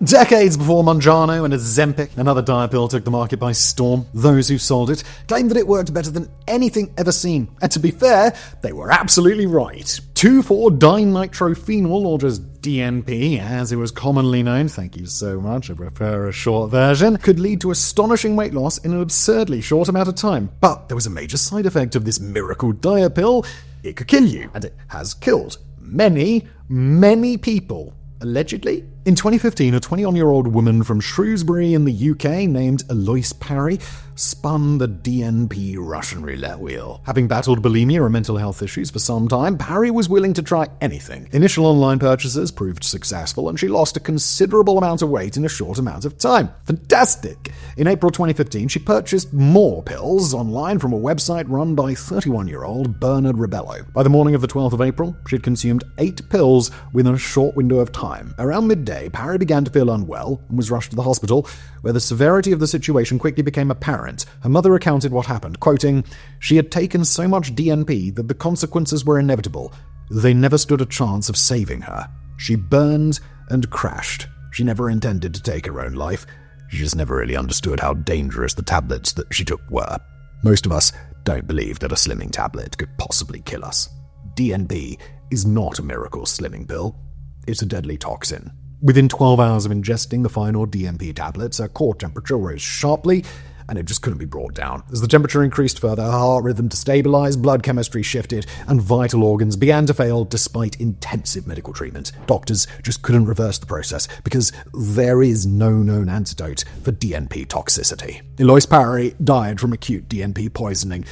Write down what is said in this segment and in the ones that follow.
Decades before Mounjaro and Ozempic, another diet pill took the market by storm. Those who sold it claimed that it worked better than anything ever seen. And to be fair, they were absolutely right. 2,4-dinitrophenol, or just DNP, as it was commonly known, thank you so much, I prefer a short version, could lead to astonishing weight loss in an absurdly short amount of time. But there was a major side effect of this miracle diet pill. It could kill you, and it has killed many, many people. Allegedly. In 2015, a 21-year-old woman from Shrewsbury in the UK named Eloise Parry spun the DNP Russian roulette wheel. Having battled bulimia and mental health issues for some time, Parry was willing to try anything. Initial online purchases proved successful, and she lost a considerable amount of weight in a short amount of time. Fantastic! In April 2015, she purchased more pills online from a website run by 31-year-old Bernard Rebello. By the morning of the 12th of April, she'd consumed 8 pills within a short window of time. Around midday, Parry began to feel unwell and was rushed to the hospital, where the severity of the situation quickly became apparent. Her mother recounted what happened, quoting, "She had taken so much DNP that the consequences were inevitable. They never stood a chance of saving her. She burned and crashed. She never intended to take her own life. She just never really understood how dangerous the tablets that she took were. Most of us don't believe that a slimming tablet could possibly kill us. DNP is not a miracle slimming pill. It's a deadly toxin." Within 12 hours of ingesting the final DNP tablets, her core temperature rose sharply, and it just couldn't be brought down. As the temperature increased further, her heart rhythm destabilized, blood chemistry shifted, and vital organs began to fail despite intensive medical treatment. Doctors just couldn't reverse the process because there is no known antidote for DNP toxicity. Eloise Parry died from acute DNP poisoning,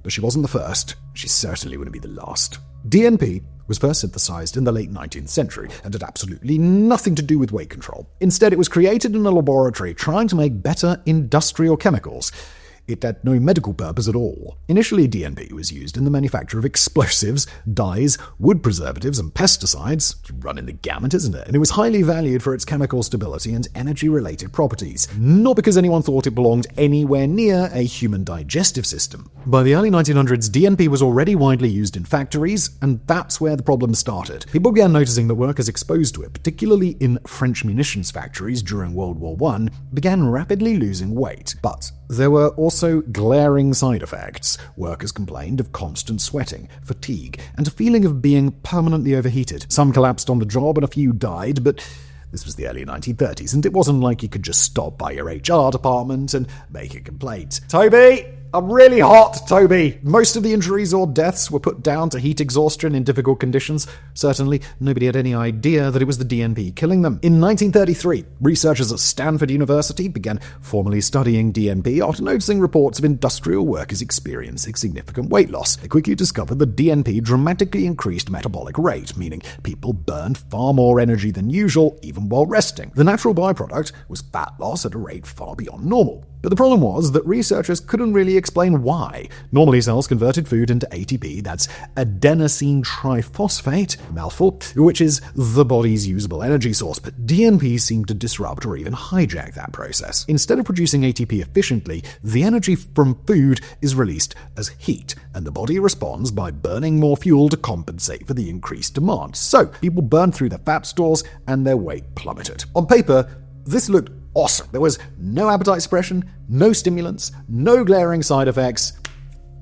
but she wasn't the first. She certainly wouldn't be the last. DNP was first synthesized in the late 19th century and had absolutely nothing to do with weight control. Instead, it was created in a laboratory trying to make better industrial chemicals. It had no medical purpose at all. Initially, DNP was used in the manufacture of explosives, dyes, wood preservatives, and pesticides. Run in the gamut, isn't it? And it was highly valued for its chemical stability and energy-related properties. Not because anyone thought it belonged anywhere near a human digestive system. By the early 1900s, DNP was already widely used in factories, and that's where the problem started. People began noticing that workers exposed to it, particularly in French munitions factories during World War I, began rapidly losing weight. But there were also glaring side effects. Workers complained of constant sweating, fatigue, and a feeling of being permanently overheated. Some collapsed on the job and a few died, but this was the early 1930s, and it wasn't like you could just stop by your HR department and make a complaint. "Toby, I'm really hot, Toby." Most of the injuries or deaths were put down to heat exhaustion in difficult conditions. Certainly, nobody had any idea that it was the DNP killing them. In 1933, researchers at Stanford University began formally studying DNP after noticing reports of industrial workers experiencing significant weight loss. They quickly discovered that DNP dramatically increased metabolic rate, meaning people burned far more energy than usual, even while resting. The natural byproduct was fat loss at a rate far beyond normal. But the problem was that researchers couldn't really explain why. Normally, cells converted food into ATP, that's adenosine triphosphate, mouthful, which is the body's usable energy source. But DNP seemed to disrupt or even hijack that process. Instead of producing ATP efficiently, the energy from food is released as heat, and the body responds by burning more fuel to compensate for the increased demand. So, people burned through their fat stores and their weight plummeted. On paper, this looked awesome. There was no appetite suppression, no stimulants, no glaring side effects,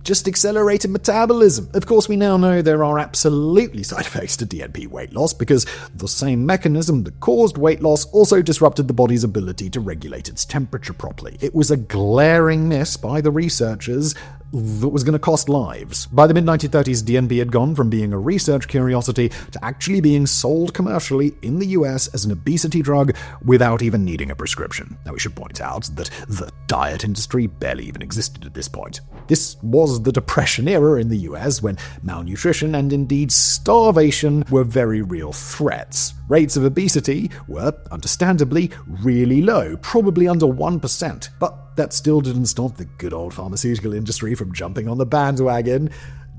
just accelerated metabolism. Of course, we now know there are absolutely side effects to DNP weight loss because the same mechanism that caused weight loss also disrupted the body's ability to regulate its temperature properly. It was a glaring miss by the researchers that was going to cost lives. By the mid-1930s, DNP had gone from being a research curiosity to actually being sold commercially in the US as an obesity drug without even needing a prescription. Now, we should point out that the diet industry barely even existed at this point. This was the Depression era in the US, when malnutrition and indeed starvation were very real threats. Rates of obesity were, understandably, really low, probably under 1%. But that still didn't stop the good old pharmaceutical industry from jumping on the bandwagon.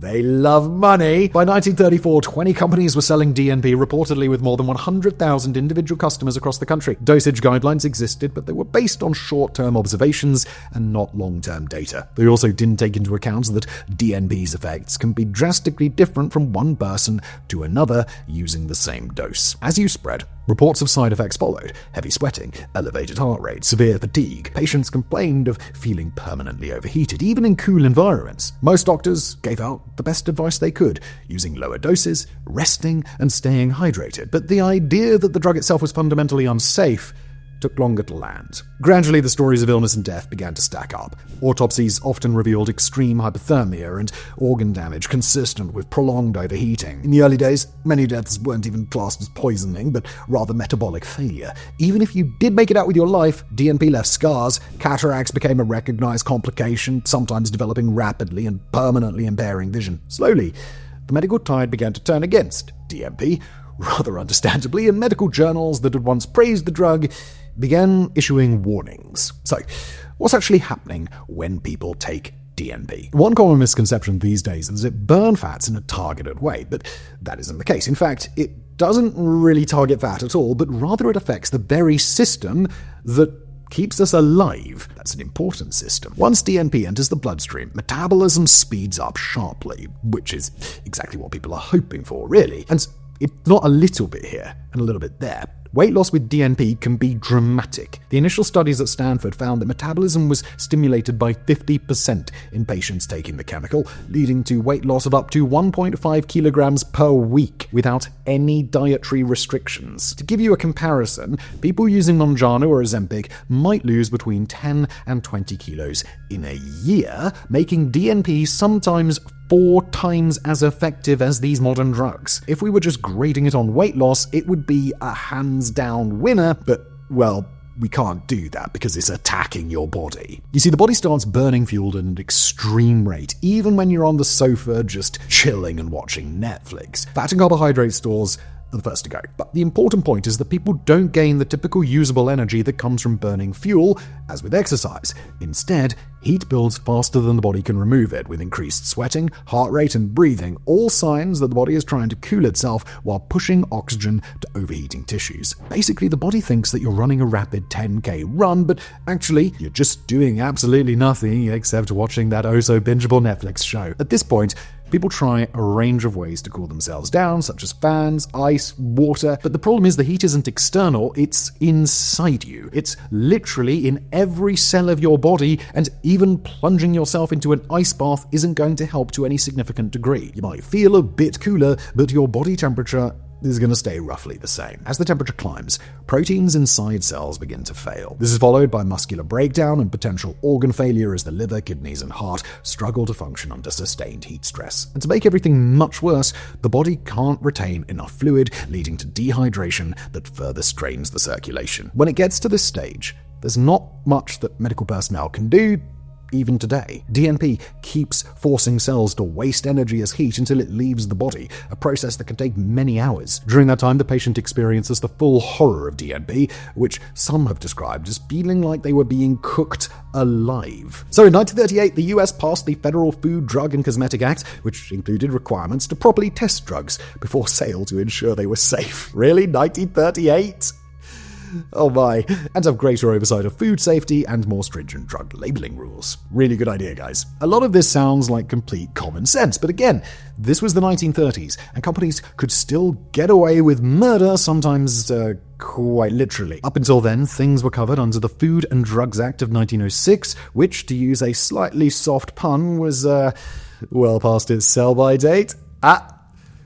They love money. By 1934, 20 companies were selling DNP, reportedly with more than 100,000 individual customers across the country. Dosage guidelines existed, but they were based on short-term observations and not long-term data. They also didn't take into account that DNP's effects can be drastically different from one person to another using the same dose. As use spread, reports of side effects followed: heavy sweating, elevated heart rate, severe fatigue. Patients complained of feeling permanently overheated, even in cool environments. Most doctors gave out the best advice they could, using lower doses, resting, and staying hydrated. But the idea that the drug itself was fundamentally unsafe took longer to land. Gradually, the stories of illness and death began to stack up. Autopsies often revealed extreme hypothermia and organ damage consistent with prolonged overheating. In the early days, many deaths weren't even classed as poisoning, but rather metabolic failure. Even if you did make it out with your life, DNP left scars. Cataracts became a recognized complication, sometimes developing rapidly and permanently impairing vision. Slowly, the medical tide began to turn against DNP, rather understandably, and medical journals that had once praised the drug began issuing warnings. So, what's actually happening when people take DNP? One common misconception these days is that it burns fats in a targeted way, but that isn't the case. In fact, it doesn't really target fat at all, but rather it affects the very system that keeps us alive. That's an important system. Once DNP enters the bloodstream, metabolism speeds up sharply, which is exactly what people are hoping for, really. And it's not a little bit here and a little bit there. Weight loss with DNP can be dramatic. The initial studies at Stanford found that metabolism was stimulated by 50% in patients taking the chemical, leading to weight loss of up to 1.5 kilograms per week without any dietary restrictions. To give you a comparison, people using Mounjaro or Ozempic might lose between 10 and 20 kilos in a year, making DNP sometimes 4 times as effective as these modern drugs. If we were just grading it on weight loss, it would be a hands-down winner, but, well, we can't do that because it's attacking your body. You see, the body starts burning fuel at an extreme rate, even when you're on the sofa just chilling and watching Netflix. Fat and carbohydrate stores are the first to go. But the important point is that people don't gain the typical usable energy that comes from burning fuel, as with exercise. Instead, heat builds faster than the body can remove it, with increased sweating, heart rate, and breathing, all signs that the body is trying to cool itself while pushing oxygen to overheating tissues. Basically, the body thinks that you're running a rapid 10K run, but actually, you're just doing absolutely nothing except watching that oh-so-bingeable Netflix show. At this point, people try a range of ways to cool themselves down, such as fans, ice, water, but the problem is the heat isn't external, it's inside you. It's literally in every cell of your body, and even plunging yourself into an ice bath isn't going to help to any significant degree. You might feel a bit cooler, but your body temperature is going to stay roughly the same. As the temperature climbs, proteins inside cells begin to fail. This is followed by muscular breakdown and potential organ failure as the liver, kidneys, and heart struggle to function under sustained heat stress. And to make everything much worse, the body can't retain enough fluid, leading to dehydration that further strains the circulation. When it gets to this stage, there's not much that medical personnel can do. Even today, DNP keeps forcing cells to waste energy as heat until it leaves the body, a process that can take many hours. During that time, the patient experiences the full horror of DNP, which some have described as feeling like they were being cooked alive. So in 1938, the US passed the Federal Food, Drug, and Cosmetic Act, which included requirements to properly test drugs before sale to ensure they were safe. Really? 1938? Oh my. And have greater oversight of food safety and more stringent drug labeling rules. Really good idea, guys. A lot of this sounds like complete common sense, but again, this was the 1930s, and companies could still get away with murder, sometimes quite literally. Up until then, things were covered under the Food and Drugs Act of 1906, which, to use a slightly soft pun, was, well past its sell-by date.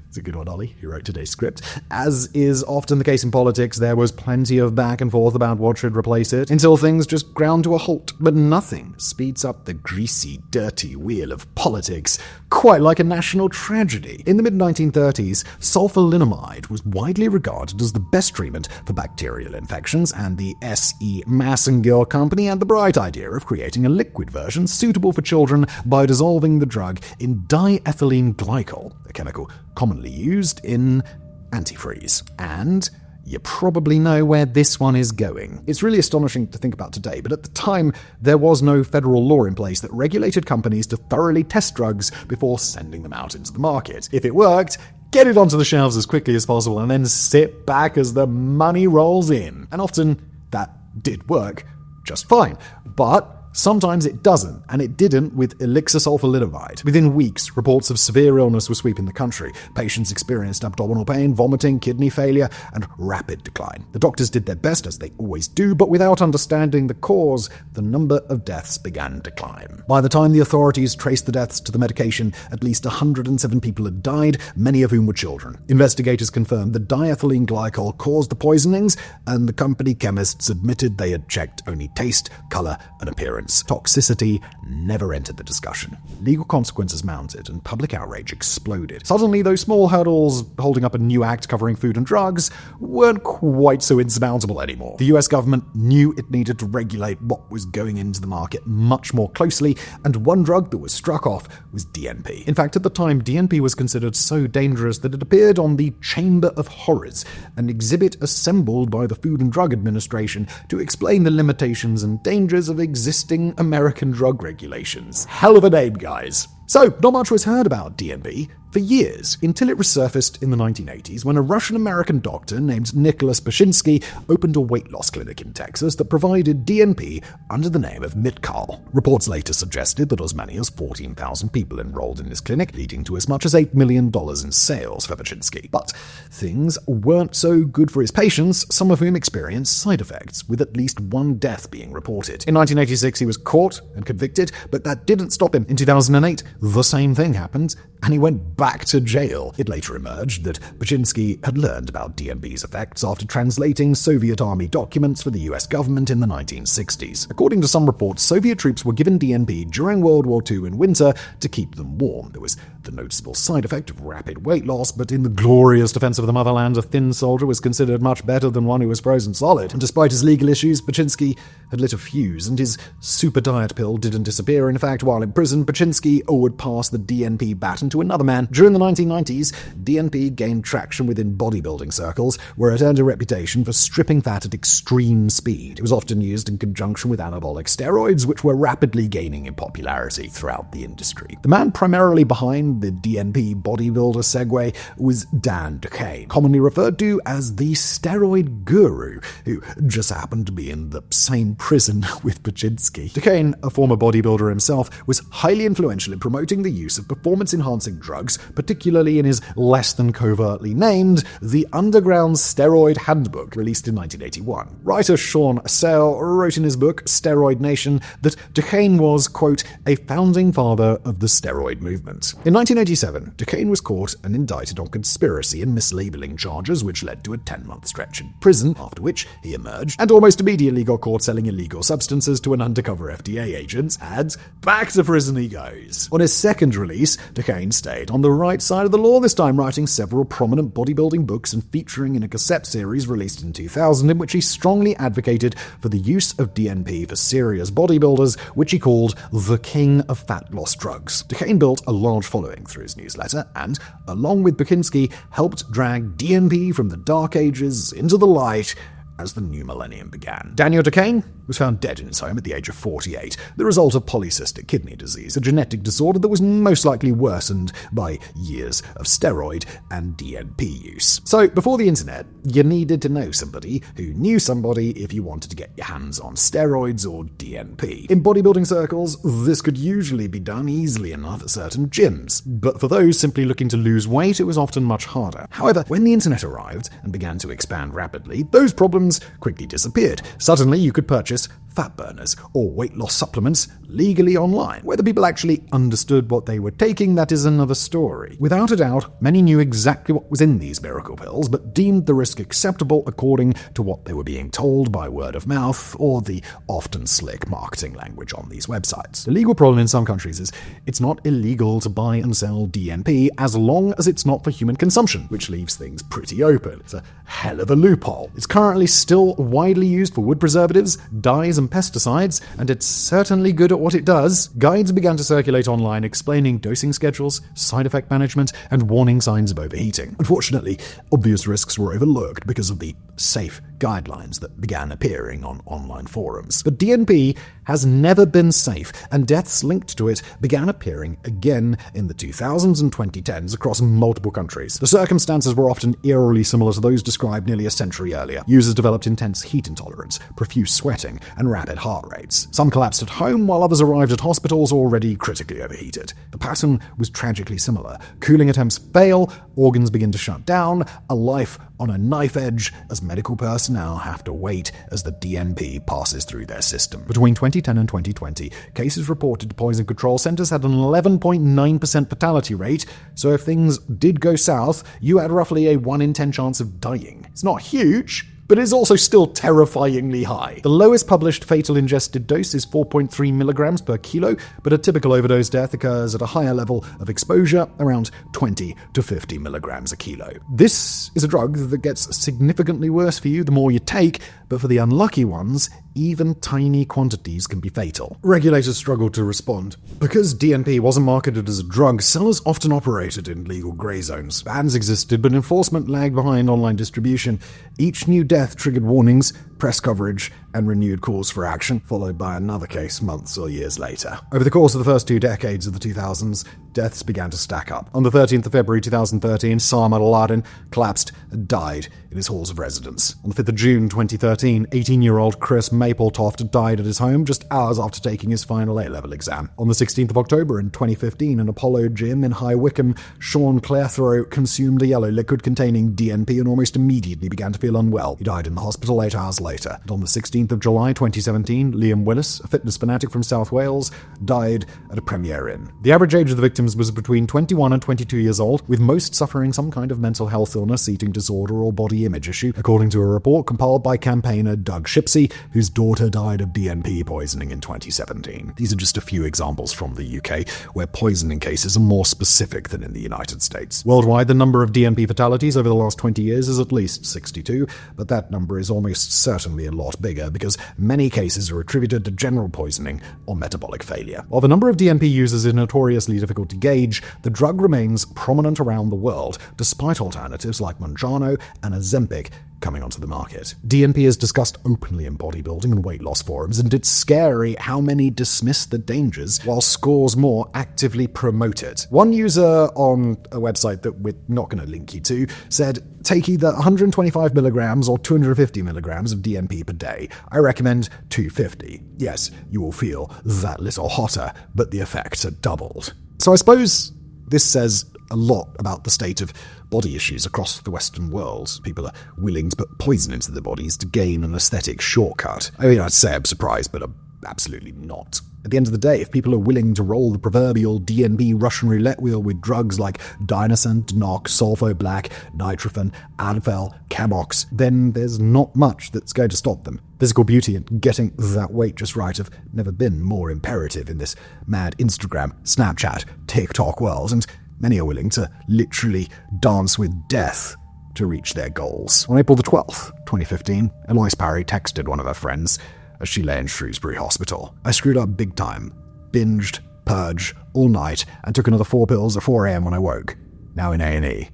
It's a good one, Ollie, who wrote today's script. As is often the case in politics, there was plenty of back and forth about what should replace it, until things just ground to a halt. But nothing speeds up the greasy, dirty wheel of politics quite like a national tragedy. In the mid-1930s, sulfanilamide was widely regarded as the best treatment for bacterial infections, and the S.E. Massengill Company had the bright idea of creating a liquid version suitable for children by dissolving the drug in diethylene glycol, a chemical commonly used in antifreeze. And You probably know where this one is going. It's really astonishing to think about today, but at the time, there was no federal law in place that regulated companies to thoroughly test drugs before sending them out into the market. If it worked, get it onto the shelves as quickly as possible and then sit back as the money rolls in. And often, that did work just fine. But sometimes it doesn't, and it didn't with elixir sulfalidamide. Within weeks, reports of severe illness were sweeping the country. Patients experienced abdominal pain, vomiting, kidney failure, and rapid decline. The doctors did their best, as they always do, but without understanding the cause, the number of deaths began to climb. By the time the authorities traced the deaths to the medication, at least 107 people had died, many of whom were children. Investigators confirmed that diethylene glycol caused the poisonings, and the company chemists admitted they had checked only taste, color, and appearance. Toxicity never entered the discussion. Legal consequences mounted and public outrage exploded. Suddenly, those small hurdles holding up a new act covering food and drugs weren't quite so insurmountable anymore. The US government knew it needed to regulate what was going into the market much more closely, and one drug that was struck off was DNP. In fact, at the time, DNP was considered so dangerous that it appeared on the Chamber of Horrors, an exhibit assembled by the Food and Drug Administration to explain the limitations and dangers of existing American drug regulations. Hell of a name, guys. So, not much was heard about DNP for years, until it resurfaced in the 1980s when a Russian-American doctor named Nicholas Pachinsky opened a weight loss clinic in Texas that provided DNP under the name of Mitcal. Reports later suggested that as many as 14,000 people enrolled in this clinic, leading to as much as $8 million in sales for Pachinsky. But things weren't so good for his patients, some of whom experienced side effects, with at least one death being reported. In 1986, he was caught and convicted, but that didn't stop him. In 2008, the same thing happened, and he went back to jail. It later emerged that Pachinsky had learned about DNP's effects after translating Soviet army documents for the US government in the 1960s. According to some reports, Soviet troops were given DNP during World War II in winter to keep them warm. There was the noticeable side effect of rapid weight loss, but in the glorious defense of the motherland, a thin soldier was considered much better than one who was frozen solid. And despite his legal issues, Pachinsky had lit a fuse, and his super diet pill didn't disappear. In fact, while in prison, Pachinsky would pass the DNP baton to another man. During the 1990s, DNP gained traction within bodybuilding circles, where it earned a reputation for stripping fat at extreme speed. It was often used in conjunction with anabolic steroids, which were rapidly gaining in popularity throughout the industry. The man primarily behind the DNP bodybuilder segue was Dan Duquesne, commonly referred to as the steroid guru, who just happened to be in the same prison with Pachinsky. Duquesne, a former bodybuilder himself, was highly influential in promoting the use of performance-enhancing drugs, particularly in his less than covertly named The Underground Steroid Handbook, released in 1981. Writer Sean Assail wrote in his book, Steroid Nation, that Duquesne was, quote, a founding father of the steroid movement. In 1987, Duquesne was caught and indicted on conspiracy and mislabeling charges, which led to a 10-month stretch in prison, after which he emerged and almost immediately got caught selling illegal substances to an undercover FDA agent, and back to prison he goes. On his second release, Duquesne stayed on the right side of the law, this time writing several prominent bodybuilding books and featuring in a cassette series released in 2000 in which he strongly advocated for the use of DNP for serious bodybuilders, which he called the king of fat loss drugs. Duquesne built a large following through his newsletter and, along with Pachinsky, helped drag DNP from the dark ages into the light as the new millennium began. Daniel Duquesne was found dead in his home at the age of 48, the result of polycystic kidney disease, a genetic disorder that was most likely worsened by years of steroid and DNP use. So, before the internet, you needed to know somebody who knew somebody if you wanted to get your hands on steroids or DNP. In bodybuilding circles, this could usually be done easily enough at certain gyms, but for those simply looking to lose weight, it was often much harder. However, when the internet arrived and began to expand rapidly, those problems quickly disappeared. Suddenly, you could purchase fat burners or weight loss supplements legally online. Whether people actually understood what they were taking, that is another story. Without a doubt, many knew exactly what was in these miracle pills, but deemed the risk acceptable according to what they were being told by word of mouth or the often slick marketing language on these websites. The legal problem in some countries is it's not illegal to buy and sell DNP as long as it's not for human consumption, which leaves things pretty open. It's a hell of a loophole. It's currently still widely used for wood preservatives, dyes, and pesticides, and it's certainly good at what it does. Guides began to circulate online explaining dosing schedules, side effect management, and warning signs of overheating. Unfortunately, obvious risks were overlooked because of the safe guidelines that began appearing on online forums. But DNP has never been safe, and deaths linked to it began appearing again in the 2000s and 2010s across multiple countries. The circumstances were often eerily similar to those described nearly a century earlier. Users developed intense heat intolerance, profuse sweating, and rapid heart rates. Some collapsed at home, while others arrived at hospitals already critically overheated. The pattern was tragically similar. Cooling attempts fail, organs begin to shut down, a life on a knife edge as medical personnel have to wait as the DNP passes through their system. Between 2010 and 2020, cases reported to poison control centers had an 11.9% fatality rate, so if things did go south, you had roughly a 1 in 10 chance of dying. It's not huge, but is also still terrifyingly high. The lowest published fatal ingested dose is 4.3 milligrams per kilo, but a typical overdose death occurs at a higher level of exposure, around 20 to 50 milligrams a kilo. This is a drug that gets significantly worse for you the more you take, but for the unlucky ones, even tiny quantities can be fatal. Regulators struggled to respond. Because DNP wasn't marketed as a drug, sellers often operated in legal grey zones. Bans existed, but enforcement lagged behind online distribution. Each new death triggered warnings, press coverage, and renewed calls for action, followed by another case months or years later. Over the course of the first 2 decades of the 2000s, deaths began to stack up. On the 13th of February 2013, Osama bin Laden collapsed and died in his halls of residence. On the 5th of June 2013, 18-year-old Chris Mapletoft died at his home just hours after taking his final A-level exam. On the 16th of October in 2015, an Apollo gym in High Wycombe, Sean Clairthrow consumed a yellow liquid containing DNP and almost immediately began to feel unwell. He died in the hospital 8 hours later. And on the 16th of July 2017, Liam Willis, a fitness fanatic from South Wales, died at a Premier Inn. The average age of the victims was between 21 and 22 years old, with most suffering some kind of mental health illness, eating disorder, or body image issue, according to a report compiled by campaigner Doug Shipsey, whose daughter died of DNP poisoning in 2017. These are just a few examples from the UK, where poisoning cases are more specific than in the United States. Worldwide, the number of DNP fatalities over the last 20 years is at least 62, but that number is almost certainly a lot bigger because many cases are attributed to general poisoning or metabolic failure. While the number of DNP users is notoriously difficult to gauge, the drug remains prominent around the world, despite alternatives like Mounjaro and Ozempic coming onto the market. DNP is discussed openly in bodybuilding and weight loss forums, and it's scary how many dismiss the dangers while scores more actively promote it. One user on a website that we're not going to link you to said, "Take either 125 milligrams or 250 milligrams of DNP per day. I recommend 250. Yes, you will feel that little hotter, but the effects are doubled." So I suppose this says a lot about the state of body issues across the Western world. People are willing to put poison into their bodies to gain an aesthetic shortcut. I mean, I'd say I'm surprised, but I'm absolutely not. At the end of the day, if people are willing to roll the proverbial DNP Russian roulette wheel with drugs like Dinosant, Dnoc, Sulfo Black, Nitrofen, Advil, Camox, then there's not much that's going to stop them. Physical beauty and getting that weight just right have never been more imperative in this mad Instagram, Snapchat, TikTok world, and many are willing to literally dance with death to reach their goals. On April the 12th, 2015, Eloise Parry texted one of her friends as she lay in Shrewsbury Hospital. "I screwed up big time. Binged, purged, all night, and took another 4 pills at 4 a.m. when I woke. Now in A&E.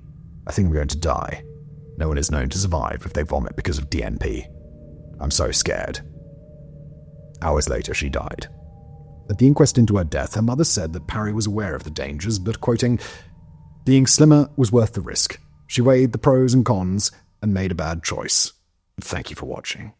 I think I'm going to die. No one is known to survive if they vomit because of DNP. I'm so scared." Hours later, she died. At the inquest into her death, her mother said that Parry was aware of the dangers, but, quoting, "Being slimmer was worth the risk. She weighed the pros and cons and made a bad choice. Thank you for watching."